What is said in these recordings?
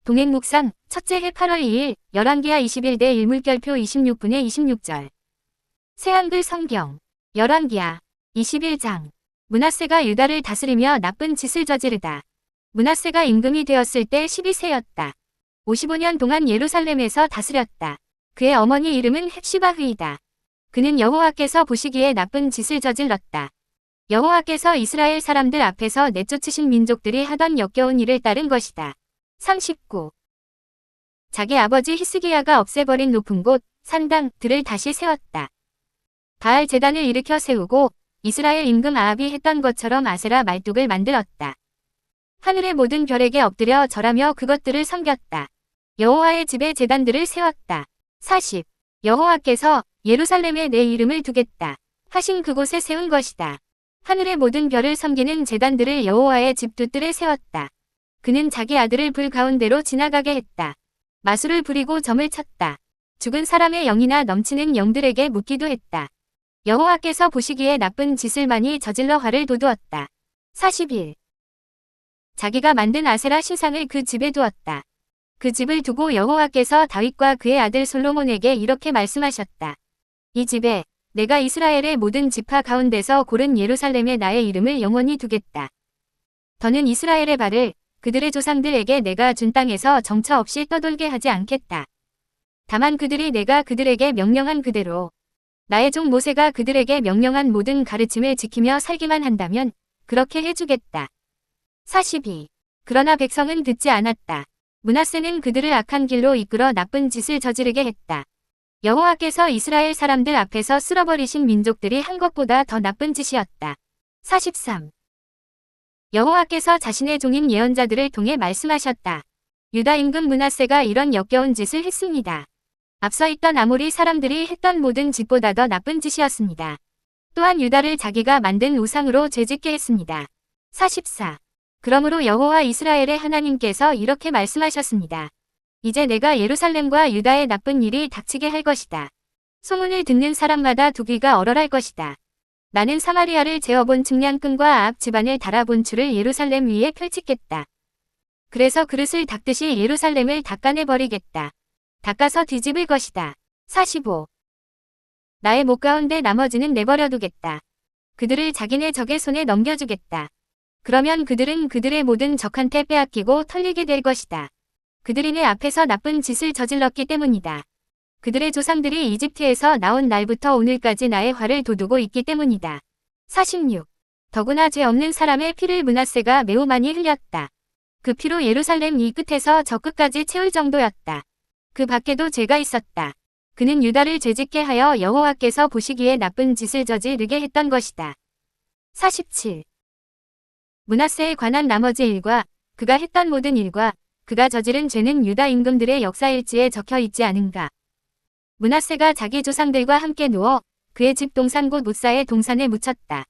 동행묵상, 첫째 해 8월 2일, 열왕기하 21대 1물결표 26분의 26절. 새한글 성경. 열왕기하 21장. 므낫세가 유다를 다스리며 나쁜 짓을 저지르다. 므낫세가 임금이 되었을 때 12세였다. 55년 동안 예루살렘에서 다스렸다. 그의 어머니 이름은 헵시바흐이다. 그는 여호와께서 보시기에 나쁜 짓을 저질렀다. 여호와께서 이스라엘 사람들 앞에서 내쫓으신 민족들이 하던 역겨운 일을 따른 것이다. 39. 자기 아버지 히스기야가 없애버린 높은 곳, 산당들을 다시 세웠다. 바알 제단을 일으켜 세우고 이스라엘 임금 아합이 했던 것처럼 아세라 말뚝을 만들었다. 하늘의 모든 별에게 엎드려 절하며 그것들을 섬겼다. 여호와의 집에 제단들을 세웠다. 40. 여호와께서 예루살렘에 내 이름을 두겠다 하신 그곳에 세운 것이다. 하늘의 모든 별을 섬기는 제단들을 여호와의 집 돛들에 세웠다. 그는 자기 아들을 불 가운데로 지나가게 했다. 마술을 부리고 점을 쳤다. 죽은 사람의 영이나 넘치는 영들에게 묻기도 했다. 여호와께서 보시기에 나쁜 짓을 많이 저질러 화를 돋우었다. 41. 자기가 만든 아세라 신상을 그 집에 두었다. 그 집을 두고 여호와께서 다윗과 그의 아들 솔로몬에게 이렇게 말씀하셨다. 이 집에 내가 이스라엘의 모든 지파 가운데서 고른 예루살렘에 나의 이름을 영원히 두겠다. 더는 이스라엘의 발을 그들의 조상들에게 내가 준 땅에서 정처 없이 떠돌게 하지 않겠다. 다만 그들이 내가 그들에게 명령한 그대로 나의 종 모세가 그들에게 명령한 모든 가르침을 지키며 살기만 한다면 그렇게 해주겠다. 42. 그러나 백성은 듣지 않았다. 므낫세는 그들을 악한 길로 이끌어 나쁜 짓을 저지르게 했다. 여호와께서 이스라엘 사람들 앞에서 쓸어버리신 민족들이 한 것보다 더 나쁜 짓이었다. 43. 여호와께서 자신의 종인 예언자들을 통해 말씀하셨다. 유다 임금 므낫세가 이런 역겨운 짓을 했습니다. 앞서 있던 아모리 사람들이 했던 모든 짓보다 더 나쁜 짓이었습니다. 또한 유다를 자기가 만든 우상으로 죄짓게 했습니다. 44. 그러므로 여호와 이스라엘의 하나님께서 이렇게 말씀하셨습니다. 이제 내가 예루살렘과 유다의 나쁜 일이 닥치게 할 것이다. 소문을 듣는 사람마다 두 귀가 얼얼할 것이다. 나는 사마리아를 재어본 측량끈과 아합 집안을 달아본 줄을 예루살렘 위에 펼치겠다. 그래서 그릇을 닦듯이 예루살렘을 닦아내버리겠다. 닦아서 뒤집을 것이다. 45. 나의 목 가운데 나머지는 내버려두겠다. 그들을 자기네 적의 손에 넘겨주겠다. 그러면 그들은 그들의 모든 적한테 빼앗기고 털리게 될 것이다. 그들이 내 앞에서 나쁜 짓을 저질렀기 때문이다. 그들의 조상들이 이집트에서 나온 날부터 오늘까지 나의 화를 돋우고 있기 때문이다. 46. 더구나 죄 없는 사람의 피를 므낫세가 매우 많이 흘렸다. 그 피로 예루살렘 이 끝에서 저 끝까지 채울 정도였다. 그 밖에도 죄가 있었다. 그는 유다를 죄짓게 하여 여호와께서 보시기에 나쁜 짓을 저지르게 했던 것이다. 47. 므낫세에 관한 나머지 일과 그가 했던 모든 일과 그가 저지른 죄는 유다 임금들의 역사일지에 적혀 있지 않은가. 므낫세가 자기 조상들과 함께 누워 그의 집 동산 곧 묻사의 동산에 묻혔다.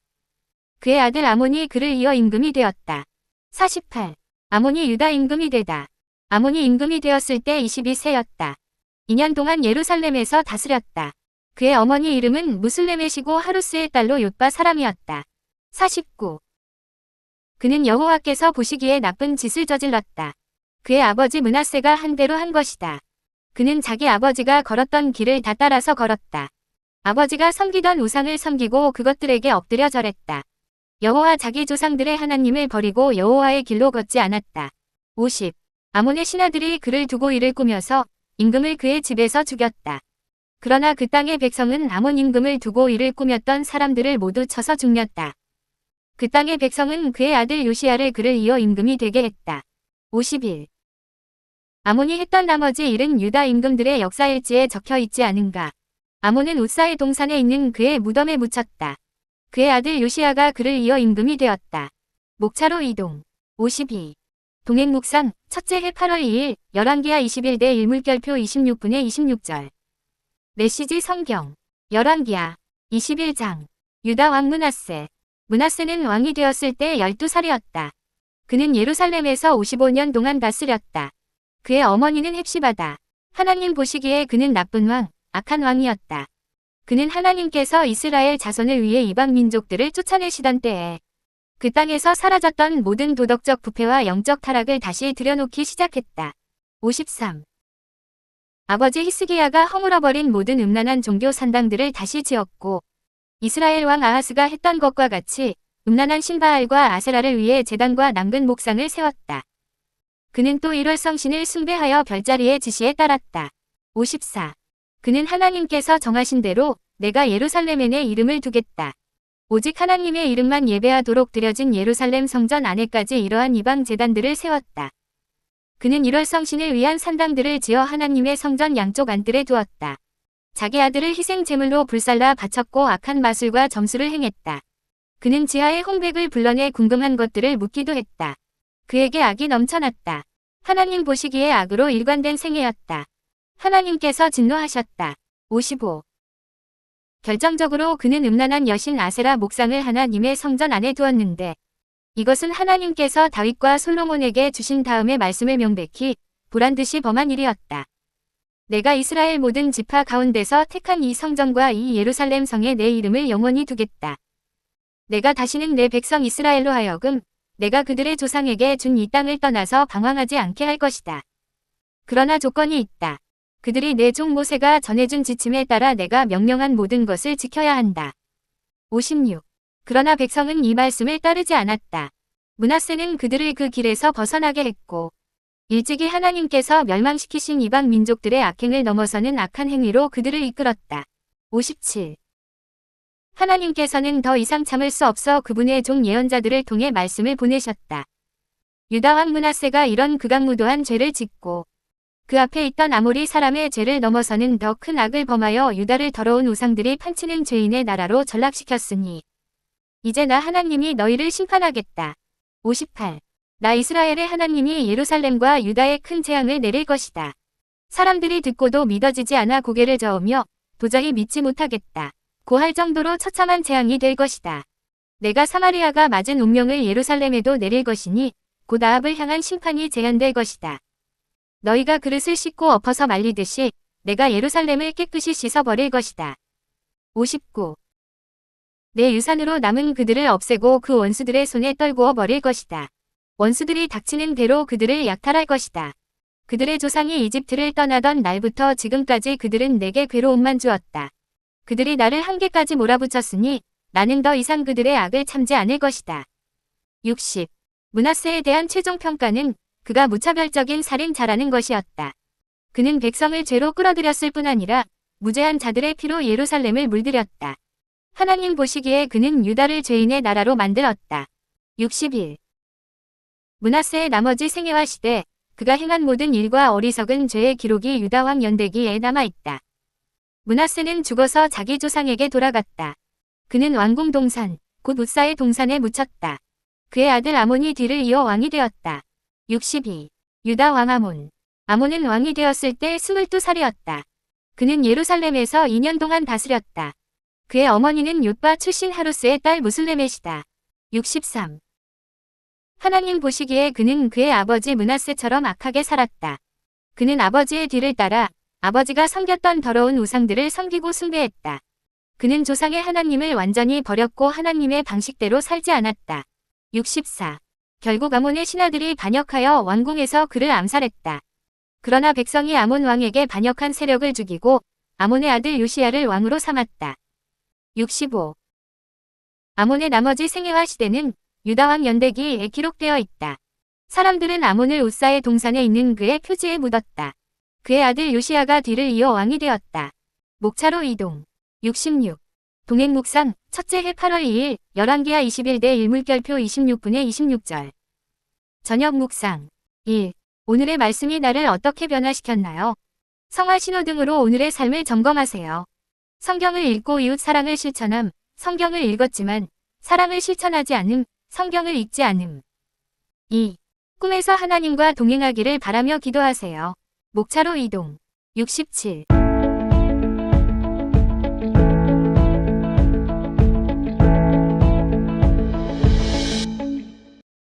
그의 아들 아몬이 그를 이어 임금이 되었다. 48. 아몬이 유다 임금이 되다. 아몬이 임금이 되었을 때 22세였다. 2년 동안 예루살렘에서 다스렸다. 그의 어머니 이름은 무슬레메시고 하루스의 딸로 옅바 사람이었다. 49. 그는 여호와께서 보시기에 나쁜 짓을 저질렀다. 그의 아버지 므낫세가 한 대로 한 것이다. 그는 자기 아버지가 걸었던 길을 다 따라서 걸었다. 아버지가 섬기던 우상을 섬기고 그것들에게 엎드려 절했다. 여호와 자기 조상들의 하나님을 버리고 여호와의 길로 걷지 않았다. 50. 아몬의 신하들이 그를 두고 이를 꾸며서 임금을 그의 집에서 죽였다. 그러나 그 땅의 백성은 아몬 임금을 두고 이를 꾸몄던 사람들을 모두 쳐서 죽였다. 그 땅의 백성은 그의 아들 요시야를 그를 이어 임금이 되게 했다. 51. 아몬이 했던 나머지 일은 유다 임금들의 역사일지에 적혀 있지 않은가. 아몬은 웃사의 동산에 있는 그의 무덤에 묻혔다. 그의 아들 요시야가 그를 이어 임금이 되었다. 목차로 이동. 52. 동행묵상, 첫째 해 8월 2일, 열왕기하 21대 1물결표 26분의 26절. 메시지 성경. 열왕기하 21장. 유다 왕 므낫세. 므낫세는 왕이 되었을 때 12살이었다. 그는 예루살렘에서 55년 동안 다스렸다. 그의 어머니는 헵시바다. 하나님 보시기에 그는 나쁜 왕, 악한 왕이었다. 그는 하나님께서 이스라엘 자손을 위해 이방 민족들을 쫓아내시던 때에 그 땅에서 사라졌던 모든 도덕적 부패와 영적 타락을 다시 들여놓기 시작했다. 53. 아버지 히스기야가 허물어버린 모든 음란한 종교 산당들을 다시 지었고 이스라엘 왕 아하스가 했던 것과 같이 음란한 신바알과 아세라를 위해 제단과 남근 목상을 세웠다. 그는 또 일월성신을 숭배하여 별자리의 지시에 따랐다. 54. 그는 하나님께서 정하신 대로 내가 예루살렘에 내 이름을 두겠다. 오직 하나님의 이름만 예배하도록 드려진 예루살렘 성전 안에까지 이러한 이방 제단들을 세웠다. 그는 일월성신을 위한 산당들을 지어 하나님의 성전 양쪽 안뜰에 두었다. 자기 아들을 희생 제물로 불살라 바쳤고 악한 마술과 점수를 행했다. 그는 지하의 홍백을 불러내 궁금한 것들을 묻기도 했다. 그에게 악이 넘쳐났다. 하나님 보시기에 악으로 일관된 생애였다. 하나님께서 진노하셨다. 55. 결정적으로 그는 음란한 여신 아세라 목상을 하나님의 성전 안에 두었는데 이것은 하나님께서 다윗과 솔로몬에게 주신 다음의 말씀을 명백히 보란듯이 범한 일이었다. 내가 이스라엘 모든 지파 가운데서 택한 이 성전과 이 예루살렘 성에 내 이름을 영원히 두겠다. 내가 다시는 내 백성 이스라엘로 하여금 내가 그들의 조상에게 준 이 땅을 떠나서 방황하지 않게 할 것이다. 그러나 조건이 있다. 그들이 내 종 모세가 전해준 지침에 따라 내가 명령한 모든 것을 지켜야 한다. 56. 그러나 백성은 이 말씀을 따르지 않았다. 므낫세는 그들을 그 길에서 벗어나게 했고 일찍이 하나님께서 멸망시키신 이방 민족들의 악행을 넘어서는 악한 행위로 그들을 이끌었다. 57. 하나님께서는 더 이상 참을 수 없어 그분의 종 예언자들을 통해 말씀을 보내셨다. 유다 왕 므낫세가 이런 극악무도한 죄를 짓고 그 앞에 있던 아모리 사람의 죄를 넘어서는 더 큰 악을 범하여 유다를 더러운 우상들이 판치는 죄인의 나라로 전락시켰으니 이제 나 하나님이 너희를 심판하겠다. 58. 나 이스라엘의 하나님이 예루살렘과 유다에 큰 재앙을 내릴 것이다. 사람들이 듣고도 믿어지지 않아 고개를 저으며 도저히 믿지 못하겠다. 고할 정도로 처참한 재앙이 될 것이다. 내가 사마리아가 맞은 운명을 예루살렘에도 내릴 것이니 곧 아합을 향한 심판이 재현될 것이다. 너희가 그릇을 씻고 엎어서 말리듯이 내가 예루살렘을 깨끗이 씻어버릴 것이다. 59. 내 유산으로 남은 그들을 없애고 그 원수들의 손에 떨구어 버릴 것이다. 원수들이 닥치는 대로 그들을 약탈할 것이다. 그들의 조상이 이집트를 떠나던 날부터 지금까지 그들은 내게 괴로움만 주었다. 그들이 나를 한계까지 몰아붙였으니 나는 더 이상 그들의 악을 참지 않을 것이다. 60. 므낫세에 대한 최종 평가는 그가 무차별적인 살인자라는 것이었다. 그는 백성을 죄로 끌어들였을 뿐 아니라 무죄한 자들의 피로 예루살렘을 물들였다. 하나님 보시기에 그는 유다를 죄인의 나라로 만들었다. 61. 므낫세의 나머지 생애와 시대, 그가 행한 모든 일과 어리석은 죄의 기록이 유다 왕 연대기에 남아있다. 므낫세는 죽어서 자기 조상에게 돌아갔다. 그는 왕궁 동산, 곧 웃사의 동산에 묻혔다. 그의 아들 아몬이 뒤를 이어 왕이 되었다. 62. 유다 왕 아몬. 아몬은 왕이 되었을 때 22살이었다. 그는 예루살렘에서 2년 동안 다스렸다. 그의 어머니는 욤바 출신 하루스의 딸 무슬레멧이다. 63. 하나님 보시기에 그는 그의 아버지 므낫세처럼 악하게 살았다. 그는 아버지의 뒤를 따라 아버지가 섬겼던 더러운 우상들을 섬기고 숭배했다. 그는 조상의 하나님을 완전히 버렸고 하나님의 방식대로 살지 않았다. 64. 결국 아몬의 신하들이 반역하여 왕궁에서 그를 암살했다. 그러나 백성이 아몬 왕에게 반역한 세력을 죽이고 아몬의 아들 요시야를 왕으로 삼았다. 65. 아몬의 나머지 생애와 시대는 유다 왕 연대기에 기록되어 있다. 사람들은 아몬을 웃사의 동산에 있는 그의 표지에 묻었다. 그의 아들 요시야가 뒤를 이어 왕이 되었다. 목차로 이동. 66. 동행 묵상, 첫째 해 8월 2일, 열왕기하 21대 일물결표 26분의 26절. 저녁 묵상. 1. 오늘의 말씀이 나를 어떻게 변화시켰나요? 성화 신호등으로 오늘의 삶을 점검하세요. 성경을 읽고 이웃 사랑을 실천함. 성경을 읽었지만 사랑을 실천하지 않음. 성경을 읽지 않음. 2. 꿈에서 하나님과 동행하기를 바라며 기도하세요. 목차로 이동. 67.